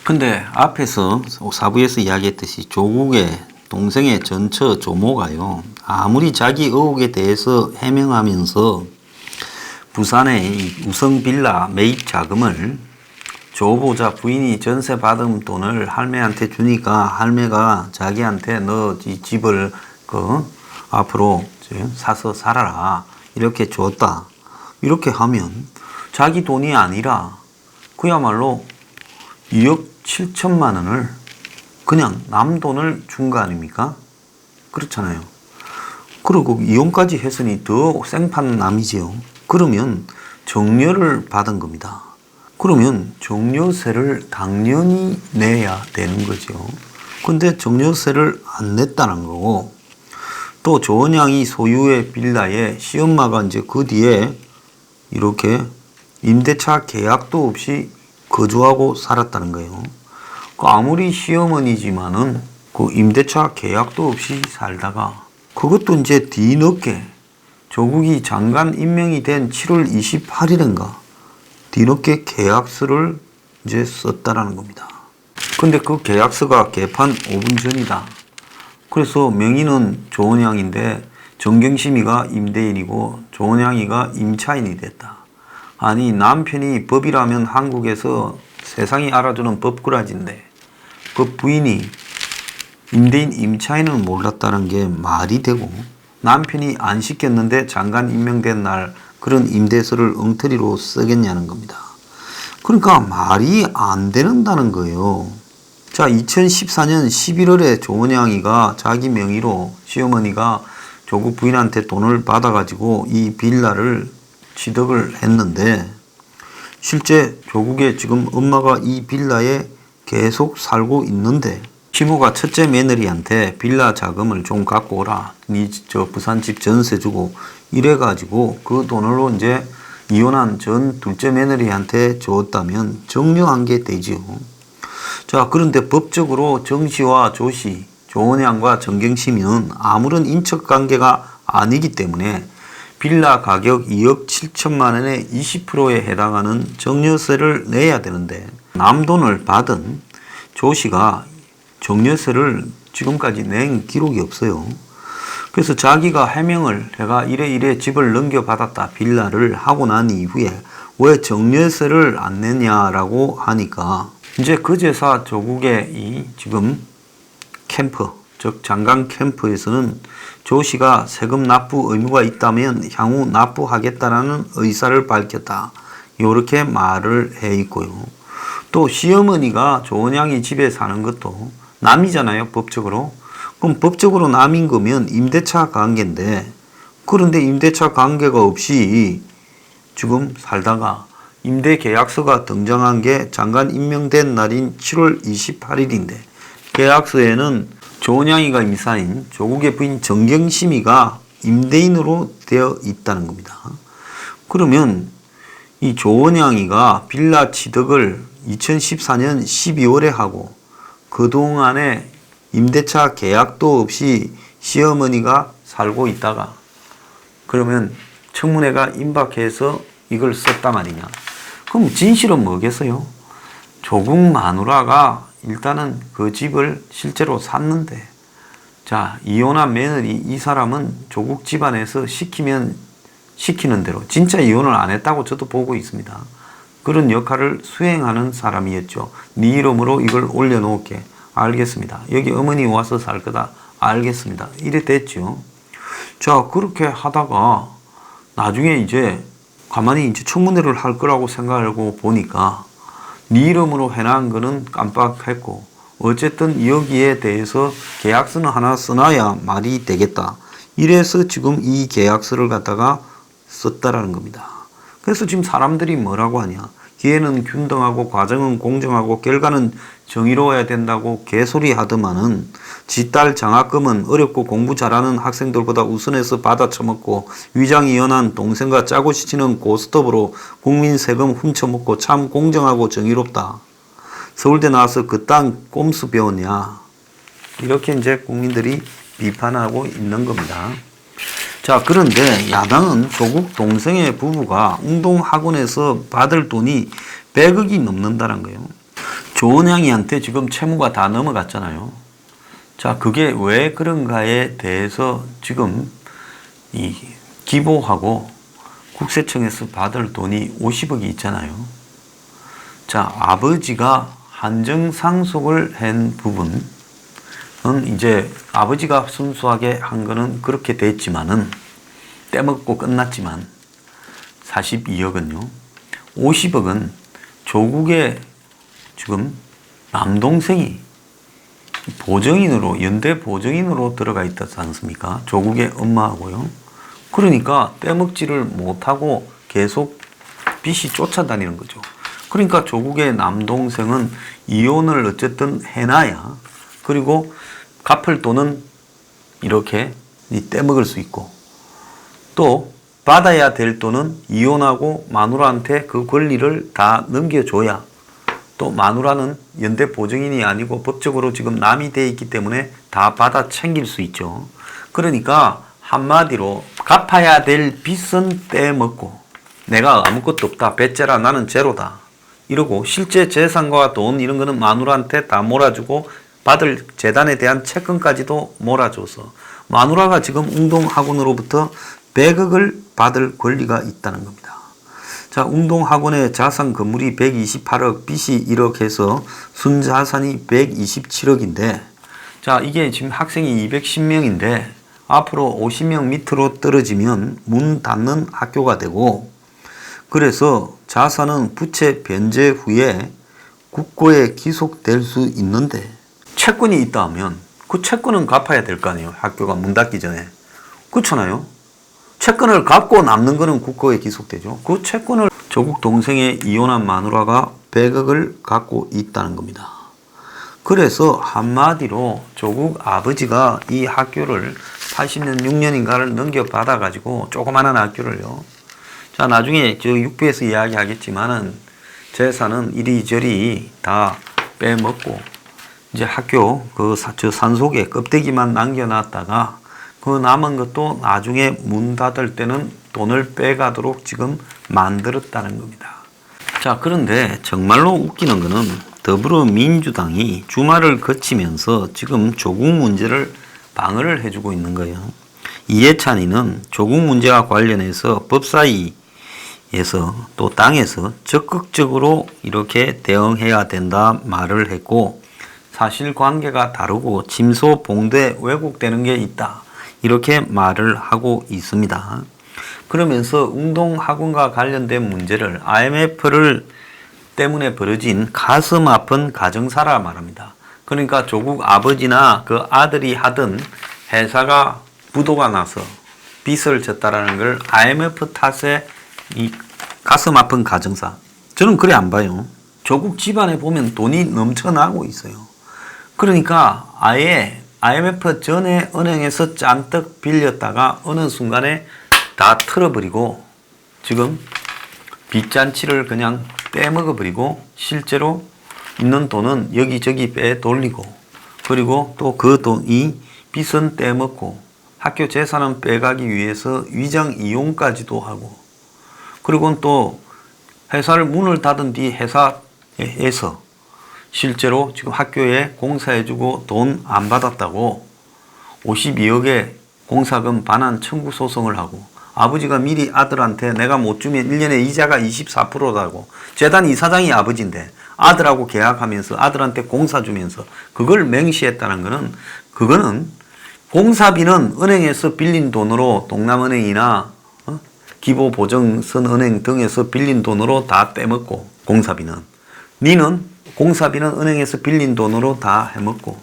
근데 앞에서 사부에서 이야기했듯이 조국의 동생의 전처 조모가요, 아무리 자기 의혹에 대해서 해명하면서 부산의 우성 빌라 매입 자금을 조 후보자 부인이 전세 받은 돈을 할매한테 주니까 할매가 자기한테 너 이 집을 앞으로 사서 살아라 이렇게 줬다, 이렇게 하면 자기 돈이 아니라 그야말로 2억 7천만 원을 그냥 남 돈을 준 거 아닙니까? 그렇잖아요. 그리고 이혼까지 했으니 더 생판 남이지요. 그러면 정려를 받은 겁니다. 그러면 정려세를 당연히 내야 되는 거죠. 근데 정려세를 안 냈다는 거고, 또 조원양이 소유의 빌라에 시엄마가 이제 그 뒤에 이렇게 임대차 계약도 없이 거주하고 살았다는 거예요. 아무리 시어머니지만은 그 임대차 계약도 없이 살다가 그것도 이제 뒤늦게 조국이 장관 임명이 된 7월 28일인가 뒤늦게 계약서를 이제 썼다라는 겁니다. 근데 그 계약서가 개판 5분 전이다. 그래서 명의는 조원양인데 정경심이가 임대인이고 조원양이가 임차인이 됐다. 아니, 남편이 법이라면 한국에서 세상이 알아주는 법꾸라지인데 그 부인이 임대인 임차인은 몰랐다는 게 말이 되고, 남편이 안 시켰는데 장관 임명된 날 그런 임대서를 엉터리로 쓰겠냐는 겁니다. 그러니까 말이 안 된다는 거예요. 자, 2014년 11월에 조원양이가 자기 명의로 시어머니가 조국 부인한테 돈을 받아가지고 이 빌라를 취득을 했는데, 실제 조국의 지금 엄마가 이 빌라에 계속 살고 있는데 시모가 첫째 며느리한테 빌라 자금을 좀 갖고 오라, 저 부산 집 전세 주고 이래가지고 그 돈으로 이제 이혼한 전 둘째 며느리한테 줬다면 정려한 게 되지요. 자, 그런데 법적으로 정씨와 조씨, 조원양과 정경심이는 아무런 인척 관계가 아니기 때문에 빌라 가격 2억 7천만 원의 20%에 해당하는 정려세를 내야 되는데, 남돈을 받은 조씨가 정려세를 지금까지 낸 기록이 없어요. 그래서 자기가 해명을 해가 이래 집을 넘겨받았다, 빌라를 하고 난 이후에 왜 정려세를 안 내냐라고 하니까, 이제 그제사 조국의 이 지금 캠프, 즉 장관 캠프에서는 조씨가 세금 납부 의무가 있다면 향후 납부하겠다라는 의사를 밝혔다, 이렇게 말을 해 있고요. 또 시어머니가 조원양이 집에 사는 것도 남이잖아요, 법적으로. 그럼 법적으로 남인 거면 임대차 관계인데, 그런데 임대차 관계가 없이 지금 살다가 임대 계약서가 등장한 게 장관 임명된 날인 7월 28일인데 계약서에는 조원양이가 임사인 조국의 부인 정경심이가 임대인으로 되어 있다는 겁니다. 그러면 이 조원양이가 빌라 취득을 2014년 12월에 하고 그동안에 임대차 계약도 없이 시어머니가 살고 있다가 그러면 청문회가 임박해서 이걸 썼단 말이냐. 그럼 진실은 뭐겠어요? 조국 마누라가 일단은 그 집을 실제로 샀는데, 자, 이혼한 며느리 이 사람은 조국 집안에서 시키면 시키는 대로 진짜 이혼을 안 했다고 저도 보고 있습니다. 그런 역할을 수행하는 사람이었죠. 네 이름으로 이걸 올려놓을게. 알겠습니다. 여기 어머니 와서 살 거다. 알겠습니다. 이래 됐죠. 자, 그렇게 하다가 나중에 이제 가만히 이제 청문회를 할 거라고 생각하고 보니까 네 이름으로 해놓은 거는 깜빡했고, 어쨌든 여기에 대해서 계약서는 하나 써놔야 말이 되겠다. 이래서 지금 이 계약서를 갖다가 썼다라는 겁니다. 그래서 지금 사람들이 뭐라고 하냐. 기회는 균등하고 과정은 공정하고 결과는 정의로워야 된다고 개소리 하더만은 지 딸 장학금은 어렵고 공부 잘하는 학생들보다 우선해서 받아 처먹고 위장이연한 동생과 짜고 시치는 고스톱으로 국민 세금 훔쳐먹고 참 공정하고 정의롭다. 서울대 나와서 그 땅 꼼수 배웠냐. 이렇게 이제 국민들이 비판하고 있는 겁니다. 자, 그런데 야당은 조국 동생의 부부가 운동학원에서 받을 돈이 100억이 넘는다는 거예요. 조은양이한테 지금 채무가 다 넘어갔잖아요. 자, 그게 왜 그런가에 대해서 지금 이 기보하고 국세청에서 받을 돈이 50억이 있잖아요. 자, 아버지가 한정상속을 한 부분은 이제 아버지가 순수하게 한 거는 그렇게 됐지만은 떼먹고 끝났지만 42억은요. 50억은 조국의 지금 남동생이 보정인으로, 연대 보정인으로 들어가 있지 않습니까? 조국의 엄마하고요. 그러니까 떼먹지를 못하고 계속 빚이 쫓아다니는 거죠. 그러니까 조국의 남동생은 이혼을 어쨌든 해놔야, 그리고 갚을 돈은 이렇게 떼먹을 수 있고, 또 받아야 될 돈은 이혼하고 마누라한테 그 권리를 다 넘겨줘야, 또 마누라는 연대 보증인이 아니고 법적으로 지금 남이 돼 있기 때문에 다 받아 챙길 수 있죠. 그러니까 한마디로 갚아야 될 빚은 떼먹고 내가 아무것도 없다, 배째라, 나는 제로다 이러고, 실제 재산과 돈 이런 거는 마누라한테 다 몰아주고 받을 재단에 대한 채권까지도 몰아줘서 마누라가 지금 웅동학원으로부터 100억을 받을 권리가 있다는 겁니다. 자, 웅동학원의 자산 건물이 128억, 빚이 1억 해서 순자산이 127억인데, 자, 이게 지금 학생이 210명인데 앞으로 50명 밑으로 떨어지면 문 닫는 학교가 되고, 그래서 자산은 부채 변제 후에 국고에 기속될 수 있는데, 채권이 있다 하면 그 채권은 갚아야 될 거 아니에요. 학교가 문 닫기 전에. 그렇잖아요. 채권을 갚고 남는 거는 국고에 기속되죠. 그 채권을 조국 동생의 이혼한 마누라가 100억을 갖고 있다는 겁니다. 그래서 한마디로 조국 아버지가 이 학교를 80년 6년인가를 넘겨받아 가지고 조그마한 학교를요. 자, 나중에 저 6부에서 이야기하겠지만은 재산은 이리저리 다 빼먹고 이제 학교 저 산속에 껍데기만 남겨놨다가 그 남은 것도 나중에 문 닫을 때는 돈을 빼가도록 지금 만들었다는 겁니다. 자, 그런데 정말로 웃기는 거는 더불어민주당이 주말을 거치면서 지금 조국 문제를 방어를 해주고 있는 거예요. 이해찬이는 조국 문제와 관련해서 법사위에서 또 당에서 적극적으로 이렇게 대응해야 된다 말을 했고, 사실관계가 다르고 침소봉대 왜곡되는 게 있다 이렇게 말을 하고 있습니다. 그러면서 웅동학원과 관련된 문제를 IMF를 때문에 벌어진 가슴 아픈 가정사라 말합니다. 그러니까 조국 아버지나 그 아들이 하던 회사가 부도가 나서 빚을 졌다라는 걸 IMF 탓에 이 가슴 아픈 가정사. 저는 그래 안 봐요. 조국 집안에 보면 돈이 넘쳐나고 있어요. 그러니까 아예 IMF 전에 은행에서 잔뜩 빌렸다가 어느 순간에 다 털어버리고 지금 빚잔치를 그냥 떼먹어버리고 실제로 있는 돈은 여기저기 빼돌리고, 그리고 또 그 돈이 빚은 떼먹고 학교 재산은 빼가기 위해서 위장 이용까지도 하고, 그리고 또 회사를 문을 닫은 뒤 회사에서 실제로 지금 학교에 공사해주고 돈 안 받았다고 52억의 공사금 반환 청구 소송을 하고, 아버지가 미리 아들한테 내가 못 주면 1년에 이자가 24%라고, 재단 이사장이 아버지인데 아들하고 계약하면서 아들한테 공사 주면서 그걸 맹시했다는 거는, 그거는 공사비는 은행에서 빌린 돈으로 동남은행이나 기보보증선은행 등에서 빌린 돈으로 다 떼먹고, 공사비는 니는 공사비는 은행에서 빌린 돈으로 다 해먹고,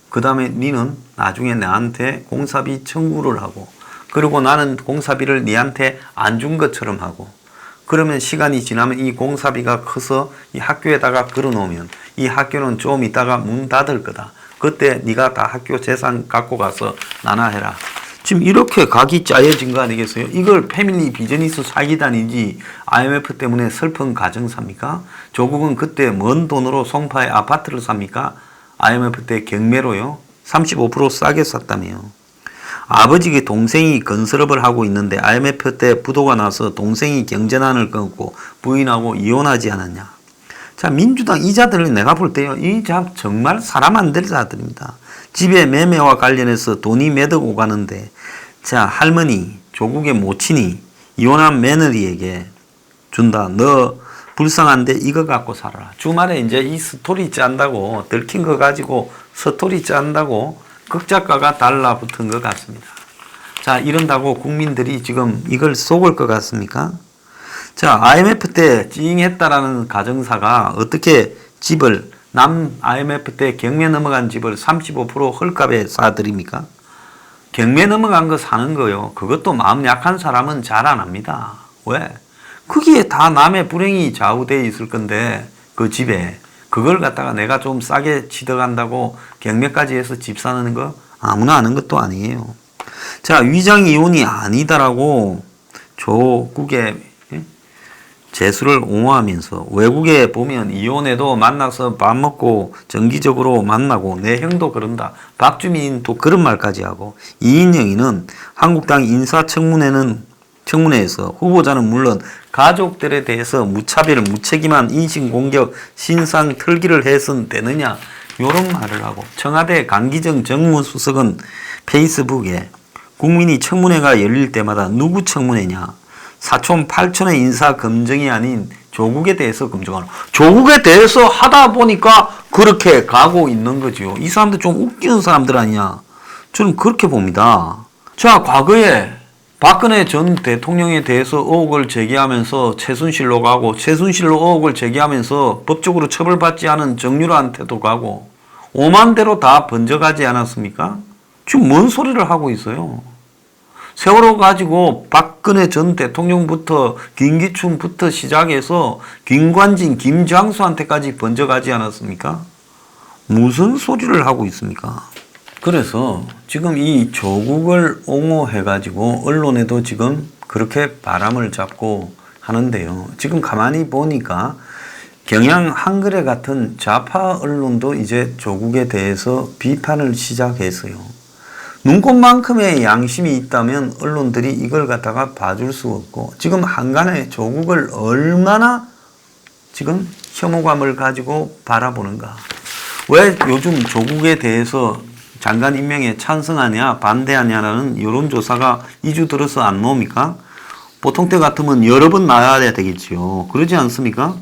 그 다음에 니는 나중에 나한테 공사비 청구를 하고, 그리고 나는 공사비를 니한테 안 준 것처럼 하고, 그러면 시간이 지나면 이 공사비가 커서 이 학교에다가 걸어놓으면 이 학교는 좀 이따가 문 닫을 거다. 그때 네가 다 학교 재산 갖고 가서 나나 해라. 지금 이렇게 각이 짜여진 거 아니겠어요? 이걸 패밀리 비즈니스 사기단이지 IMF 때문에 슬픈 가정사입니까? 조국은 그때 먼 돈으로 송파에 아파트를 삽니까? IMF 때 경매로요? 35% 싸게 샀다며요. 아버지의 동생이 건설업을 하고 있는데 IMF 때 부도가 나서 동생이 경제난을 겪고 부인하고 이혼하지 않았냐. 자, 민주당 이 자들은 내가 볼 때요, 이 정말 사람 안 될 자들입니다. 집에 매매와 관련해서 돈이 매덕 오가는데, 자, 할머니, 조국의 모친이 이혼한 며느리에게 준다. 너 불쌍한데 이거 갖고 살아라. 주말에 이제 이 스토리 짠다고, 들킨 거 가지고 스토리 짠다고 극작가가 달라붙은 것 같습니다. 자, 이런다고 국민들이 지금 이걸 속을 것 같습니까? 자, IMF 때 찡했다라는 가정사가 어떻게 집을, IMF 때 경매 넘어간 집을 35% 헐값에 사드립니까? 경매 넘어간 거 사는 거요. 그것도 마음 약한 사람은 잘 안 합니다. 왜? 거기에 다 남의 불행이 좌우되어 있을 건데, 그 집에. 그걸 갖다가 내가 좀 싸게 취득한다고 경매까지 해서 집 사는 거 아무나 아는 것도 아니에요. 자, 위장 이혼이 아니다라고 조국의 재수를 옹호하면서, 외국에 보면 이혼해도 만나서 밥 먹고 정기적으로 만나고, 내 형도 그런다. 박주민도 그런 말까지 하고, 이인영이는 한국당 인사청문회에서 후보자는 물론 가족들에 대해서 무차별, 무책임한 인신공격, 신상 털기를 해선 되느냐, 이런 말을 하고, 청와대 강기정 정무수석은 페이스북에 국민이 청문회가 열릴 때마다 누구 청문회냐, 사촌, 팔촌의 인사 검증이 아닌 조국에 대해서 검증하는, 조국에 대해서 하다 보니까 그렇게 가고 있는 거죠. 이 사람들 좀 웃기는 사람들 아니냐. 저는 그렇게 봅니다. 자, 과거에 박근혜 전 대통령에 대해서 의혹을 제기하면서 최순실로 가고, 최순실로 의혹을 제기하면서 법적으로 처벌받지 않은 정유라한테도 가고, 오만 대로 다 번져가지 않았습니까? 지금 뭔 소리를 하고 있어요. 세월호 가지고 박근혜 전 대통령부터 김기춘부터 시작해서 김관진, 김장수한테까지 번져가지 않았습니까? 무슨 소리를 하고 있습니까? 그래서 지금 이 조국을 옹호해가지고 언론에도 지금 그렇게 바람을 잡고 하는데요. 지금 가만히 보니까 경향 한겨레 같은 좌파 언론도 이제 조국에 대해서 비판을 시작했어요. 눈꽃만큼의 양심이 있다면 언론들이 이걸 갖다가 봐줄 수 없고, 지금 한간에 조국을 얼마나 지금 혐오감을 가지고 바라보는가. 왜 요즘 조국에 대해서 장관 임명에 찬성하냐 반대하냐라는 여론조사가 2주 들어서 안 나옵니까? 보통 때 같으면 여러 번 나와야 되겠지요. 그러지 않습니까?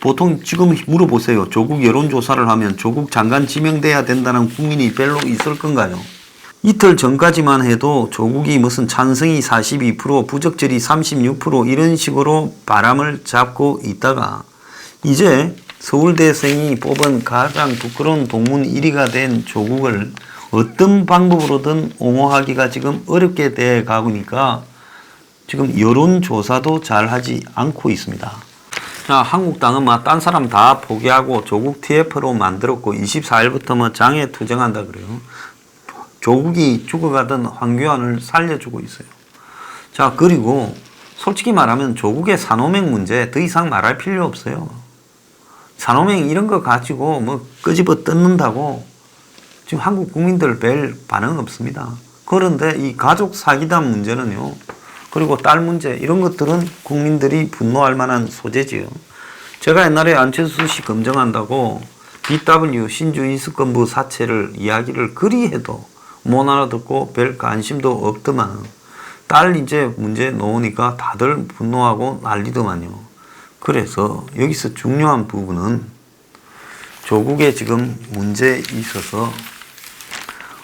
보통 지금 물어보세요. 조국 여론조사를 하면 조국 장관 지명돼야 된다는 국민이 별로 있을 건가요? 이틀 전까지만 해도 조국이 무슨 찬성이 42%, 부적절이 36% 이런 식으로 바람을 잡고 있다가, 이제 서울대생이 뽑은 가장 부끄러운 동문 1위가 된 조국을 어떤 방법으로든 옹호하기가 지금 어렵게 돼 가니까 지금 여론조사도 잘 하지 않고 있습니다. 자, 한국당은 딴 사람 다 포기하고 조국 TF로 만들었고 24일부터 장애 투쟁한다 그래요. 조국이 죽어가던 황교안을 살려주고 있어요. 자, 그리고 솔직히 말하면 조국의 산호맹 문제 더 이상 말할 필요 없어요. 산호맹 이런 거 가지고 끄집어 뜯는다고 지금 한국 국민들 별 반응 없습니다. 그런데 이 가족 사기단 문제는요, 그리고 딸 문제 이런 것들은 국민들이 분노할 만한 소재지요. 제가 옛날에 안철수 씨 검증한다고 BW 신주 인수권부 사채를 이야기를 그리 해도 못 알아듣고 별 관심도 없더만, 딸 이제 문제 놓으니까 다들 분노하고 난리더만요. 그래서 여기서 중요한 부분은 조국에 지금 문제에 있어서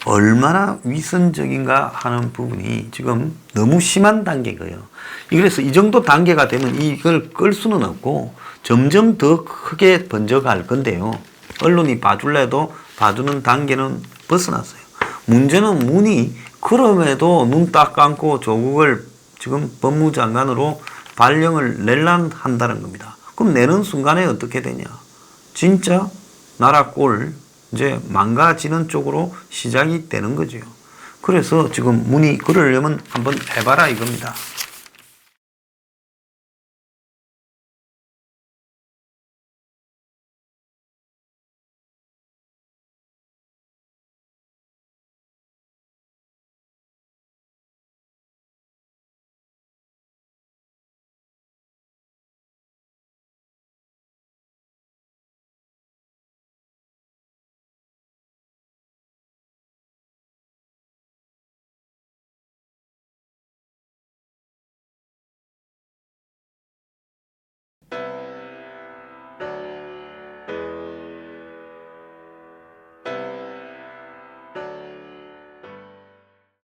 얼마나 위선적인가 하는 부분이 지금 너무 심한 단계고요. 그래서 이 정도 단계가 되면 이걸 끌 수는 없고 점점 더 크게 번져갈 건데요. 언론이 봐줄래도 봐주는 단계는 벗어났어요. 문제는 문이 그럼에도 눈 딱 감고 조국을 지금 법무장관으로 발령을 낼란 한다는 겁니다. 그럼 내는 순간에 어떻게 되냐? 진짜 나라 꼴 이제 망가지는 쪽으로 시작이 되는 거죠. 그래서 지금 문이 그러려면 한번 해봐라 이겁니다.